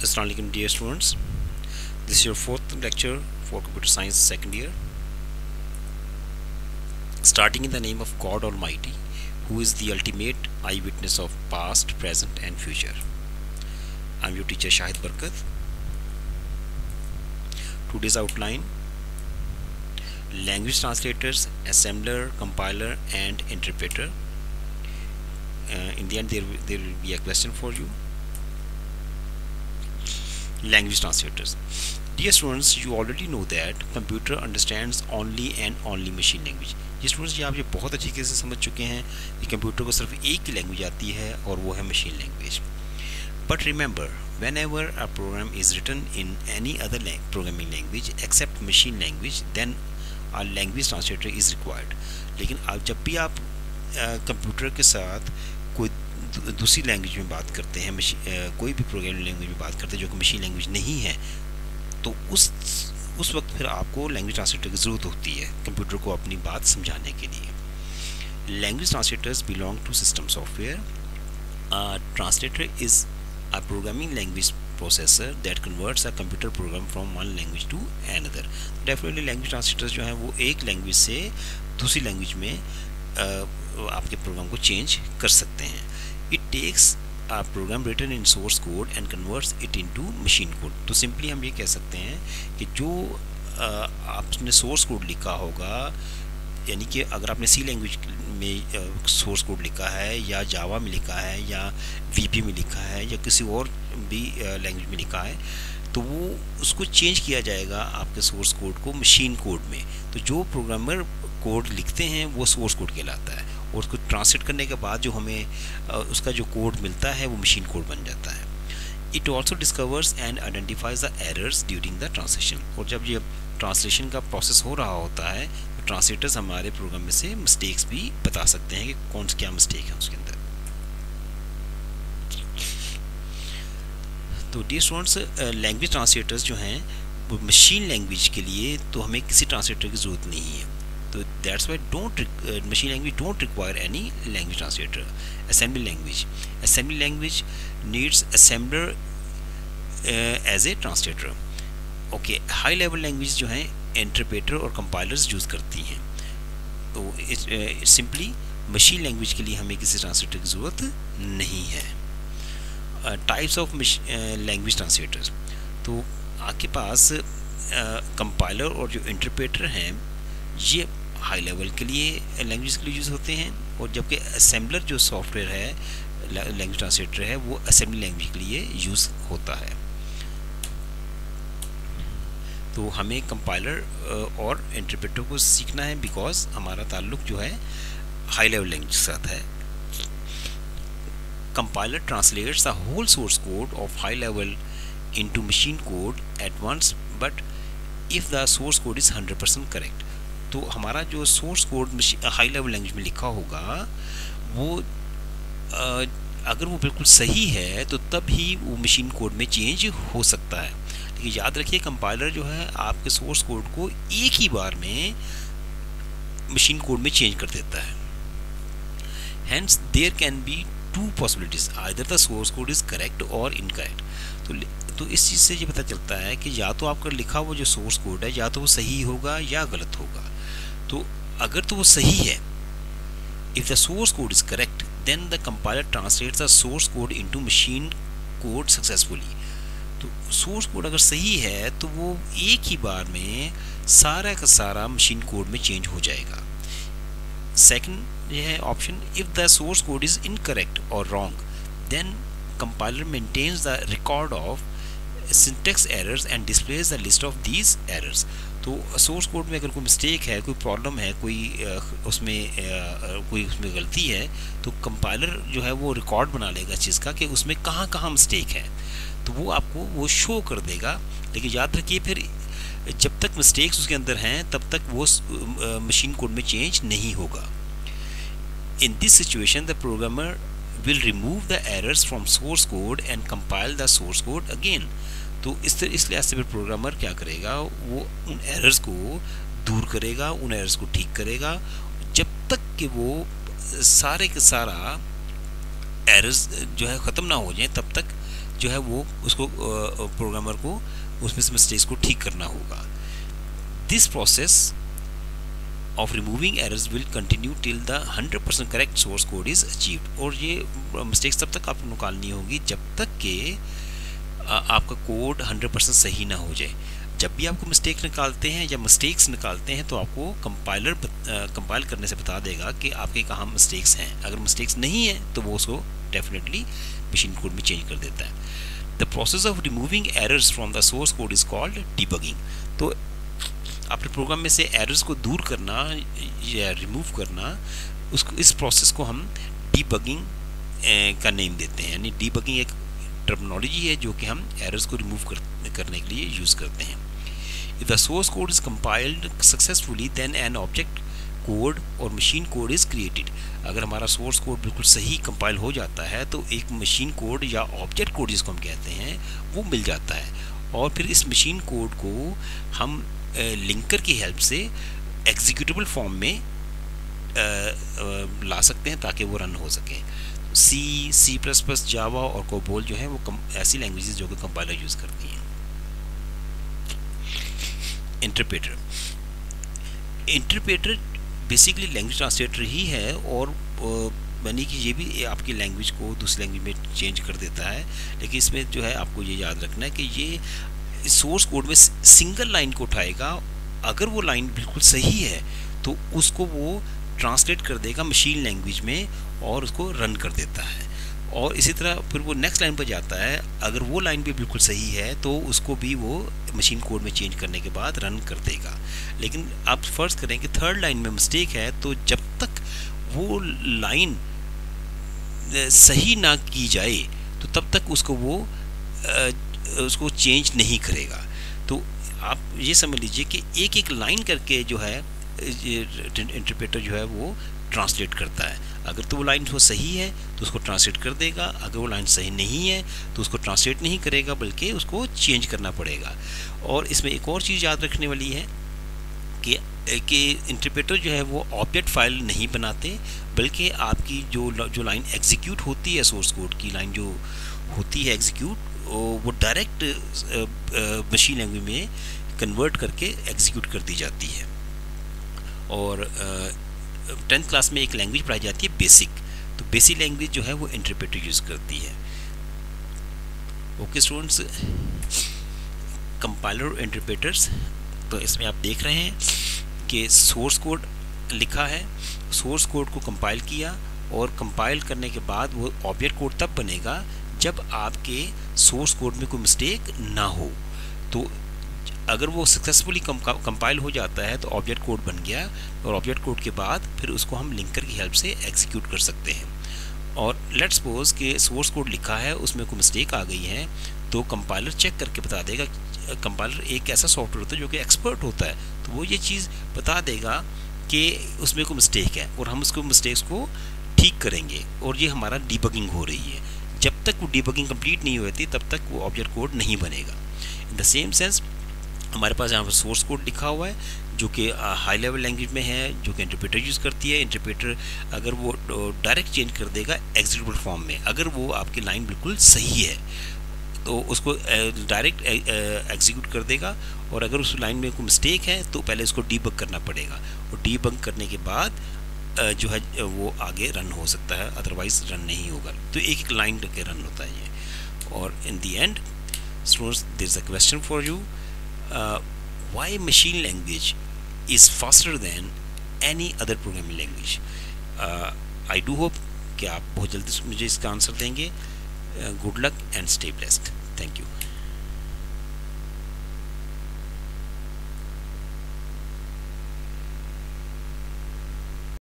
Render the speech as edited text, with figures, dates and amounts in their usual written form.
Assalamu alaikum dear students. This is your fourth lecture for computer science second year. Starting in the name of God Almighty, who is the ultimate eyewitness of past, present and future. I am your teacher Shahid Barkat. Today's outline: language translators, assembler, compiler and interpreter. In the end there will be a question for you. Language translators. Dear students, you already know that computer understands only and only machine language. ये students ये आप ये बहुत अच्छी तरीके से समझ चुके हैं कि कंप्यूटर को सिर्फ एक ही लैंग्वेज आती है और वो है machine language. But remember, whenever a program is written in any other programming language except machine language, then a language translator is required. लेकिन आप जब भी आप कंप्यूटर के साथ कोई दूसरी लैंग्वेज में बात करते हैं, कोई भी प्रोग्रामिंग लैंग्वेज में बात करते हैं जो कि मशीन लैंग्वेज नहीं है, तो उस वक्त फिर आपको लैंग्वेज ट्रांसलेटर की ज़रूरत होती है कंप्यूटर को अपनी बात समझाने के लिए. Language translators belong to system software. Translator is a programming language processor that converts a computer program from one language to another. Definitely language translators जो हैं वो एक लैंग्वेज से दूसरी लैंग्वेज में आपके प्रोग्राम को चेंज कर सकते हैं. It takes a program written in source code and converts it into machine code. तो सिंपली हम ये कह सकते हैं कि जो आपने सोर्स कोड लिखा होगा, यानी कि अगर आपने सी लैंग्वेज में सोर्स कोड लिखा है या जावा में लिखा है या वीपी में लिखा है या किसी और भी लैंग्वेज में लिखा है, तो वो उसको चेंज किया जाएगा आपके सोर्स कोड को मशीन कोड में. तो जो प्रोग्रामर कोड लिखते हैं वो सोर्स कोड कहलाता है और उसको ट्रांसलेट करने के बाद जो हमें उसका जो कोड मिलता है वो मशीन कोड बन जाता है. It also discovers and identifies the errors during the translation. और जब ये ट्रांसलेशन का प्रोसेस हो रहा होता है तो ट्रांसलेटर्स हमारे प्रोग्राम में से मिस्टेक्स भी बता सकते हैं कि कौन सा क्या मिस्टेक है उसके अंदर. तो डियर स्टूडेंट्स, लैंग्वेज ट्रांसलेटर्स जो हैं वो मशीन लैंग्वेज के लिए तो हमें किसी ट्रांसलेटर की ज़रूरत नहीं है. तो that's why machine language don't require any language translator. Assembly language needs assembler as a translator. Okay, high level language जो हैं इंटरप्रेटर और कंपाइलर्स यूज़ करती हैं. तो सिंपली मशीन लैंग्वेज के लिए हमें किसी ट्रांसलेटर की ज़रूरत नहीं है. Types of language translators. तो आपके पास कंपाइलर और जो इंटरप्रेटर हैं ये हाई लेवल के लिए लैंग्वेज के लिए यूज़ होते हैं, और जबकि असेंबलर जो सॉफ्टवेयर है लैंग्वेज ट्रांसलेटर है वो असेंबली लैंग्वेज के लिए यूज़ होता है. तो हमें कंपाइलर और इंटरप्रेटर को सीखना है बिकॉज हमारा ताल्लुक जो है हाई लेवल लैंग्वेज के साथ है. Compiler translates the whole source code of high level into machine code at once, but if the source code is 100% correct. तो हमारा जो source code high level language में लिखा होगा वो अगर वो बिल्कुल सही है तो तब ही वो मशीन कोड में चेंज हो सकता है. लेकिन याद रखिए कंपाइलर जो है आपके सोर्स कोड को एक ही बार में मशीन कोड में चेंज कर देता है. Hence there can be two possibilities, either the source code is correct or incorrect. तो इस चीज़ से ये पता चलता है कि या तो आपका लिखा हुआ जो सोर्स कोड है या तो वो सही होगा या गलत होगा. तो अगर तो वो सही है, if the source code is correct, then the compiler translates the source code into machine code successfully. तो सोर्स कोड अगर सही है तो वो एक ही बार में सारा का सारा मशीन कोड में चेंज हो जाएगा. सेकंड ये है option, if the source code is incorrect और wrong, then compiler maintains the record of syntax errors and displays the list of these errors. तो सोर्स कोड में अगर कोई मिस्टेक है, कोई प्रॉब्लम है, कोई उसमें गलती है, तो कंपाइलर जो है वो रिकॉर्ड बना लेगा चीज़ का कि उसमें कहाँ कहाँ मिस्टेक है, तो वो आपको वो शो कर देगा. लेकिन याद रखिए फिर जब तक मिस्टेक्स उसके अंदर हैं तब तक वो मशीन कोड में चेंज नहीं होगा. In this situation, the programmer will remove the errors from source code and compile the source code again. तो इस लिहाज से फिर प्रोग्रामर क्या करेगा, वो उन एरर्स को दूर करेगा, उन एरर्स को ठीक करेगा जब तक कि वो सारे के सारा एरर्स जो है ख़त्म ना हो जाए, तब तक जो है वो उसको प्रोग्रामर को उसमें से मिस्टेक्स को ठीक करना होगा। This process of removing errors will continue till the 100% correct source code is achieved। और ये मिस्टेक्स तब तक आपको निकालनी होगी जब तक कि आपका कोड 100% सही ना हो जाए। जब भी आपको मिस्टेक निकालते हैं या मिस्टेक्स निकालते हैं तो आपको कंपाइलर कंपाइल करने से बता देगा कि आपके कहाँ मिस्टेक्स हैं। अगर मिस्टेक्स नहीं है तो वो उसको डेफिनेटली मशीन कोड में चेंज कर देता है। The process of removing errors from the source code is called debugging. तो अपने प्रोग्राम में से एरर्स को दूर करना या रिमूव करना, उसको इस प्रोसेस को हम डीबगिंग का नेम देते हैं। यानी डीबगिंग एक टर्मिनोलॉजी है जो कि हम एरर्स को रिमूव करने के लिए यूज़ करते हैं। If the source code is compiled successfully then an object code और मशीन कोड इज़ क्रिएटेड। अगर हमारा सोर्स कोड बिल्कुल सही कंपाइल हो जाता है तो एक मशीन कोड या ऑब्जेक्ट कोड जिसको हम कहते हैं वो मिल जाता है, और फिर इस मशीन कोड को हम लिंकर की हेल्प से एग्जीक्यूटेबल फॉर्म में ला सकते हैं ताकि वो रन हो सके। सी प्लस प्लस, जावा और कोबोल जो है वो ऐसी लैंग्वेजेस जो कि कंपाइलर यूज़ करती हैं। इंटरप्रेटर बेसिकली लैंग्वेज ट्रांसलेटर ही है, और यानी कि ये भी आपकी लैंग्वेज को दूसरी लैंग्वेज में चेंज कर देता है। लेकिन इसमें जो है आपको ये याद रखना है कि ये सोर्स कोड में सिंगल लाइन को उठाएगा, अगर वो लाइन बिल्कुल सही है तो उसको वो ट्रांसलेट कर देगा मशीन लैंग्वेज में और उसको रन कर देता है। और इसी तरह फिर वो नेक्स्ट लाइन पर जाता है, अगर वो लाइन भी बिल्कुल सही है तो उसको भी वो मशीन कोड में चेंज करने के बाद रन कर देगा। लेकिन आप फर्ज करें कि थर्ड लाइन में मिस्टेक है, तो जब तक वो लाइन सही ना की जाए तो तब तक उसको चेंज नहीं करेगा। तो आप ये समझ लीजिए कि एक एक लाइन करके जो है इंटरप्रेटर जो है वो ट्रांसलेट करता है। अगर तो वो लाइन वो सही है तो उसको ट्रांसलेट कर देगा, अगर वो लाइन सही नहीं है तो उसको ट्रांसलेट नहीं करेगा बल्कि उसको चेंज करना पड़ेगा। और इसमें एक और चीज़ याद रखने वाली है कि इंटरप्रेटर जो है वो ऑब्जेक्ट फाइल नहीं बनाते, बल्कि आपकी जो लाइन एग्जीक्यूट होती है, सोर्स कोड की लाइन जो होती है एग्जीक्यूट, वो डायरेक्ट मशीन लैंग्वेज में कन्वर्ट करके एग्जीक्यूट कर दी जाती है। और 10th क्लास में एक लैंग्वेज पढ़ाई जाती है बेसिक, तो बेसिक लैंग्वेज जो है वो इंटरप्रेटर यूज़ करती है। ओके स्टूडेंट्स, कंपाइलर और इंटरप्रेटर्स, तो इसमें आप देख रहे हैं कि सोर्स कोड लिखा है, सोर्स कोड को कंपाइल किया, और कंपाइल करने के बाद वो ऑब्जेक्ट कोड तब बनेगा जब आपके सोर्स कोड में कोई मिस्टेक ना हो। तो अगर वो सक्सेसफुली कंपाइल हो जाता है तो ऑब्जेक्ट कोड बन गया, और ऑब्जेक्ट कोड के बाद फिर उसको हम लिंकर की हेल्प से एग्जीक्यूट कर सकते हैं। और लेट्स सपोज कि सोर्स कोड लिखा है उसमें कोई मिस्टेक आ गई है, तो कंपाइलर चेक करके बता देगा। कंपाइलर एक ऐसा सॉफ्टवेयर होता है जो कि एक्सपर्ट होता है, तो वो ये चीज़ बता देगा कि उसमें कोई मिस्टेक है और हम उसको मिस्टेक्स को ठीक करेंगे, और ये हमारा डीबगिंग हो रही है। जब तक वो डीबगिंग कंप्लीट नहीं होती तब तक वो ऑब्जेक्ट कोड नहीं बनेगा। इन द सेम सेंस हमारे पास यहाँ पर सोर्स कोड लिखा हुआ है जो कि हाई लेवल लैंग्वेज में है, जो कि इंटरप्रेटर यूज़ करती है। इंटरप्रेटर अगर वो डायरेक्ट चेंज कर देगा एग्जीक्यूटेबल फॉर्म में, अगर वो आपकी लाइन बिल्कुल सही है तो उसको डायरेक्ट एग्जीक्यूट कर देगा, और अगर उस लाइन में कोई मिस्टेक है तो पहले उसको डीबग करना पड़ेगा, और डीबग करने के बाद जो है वो आगे रन हो सकता है, अदरवाइज रन नहीं होगा। तो एक एक लाइन करके रन होता है ये। और in the end students, there is a question for you, why machine language is faster than any other programming language. I do hope कि आप बहुत जल्दी मुझे इसका आंसर देंगे। Good luck and stay blessed. Thank you.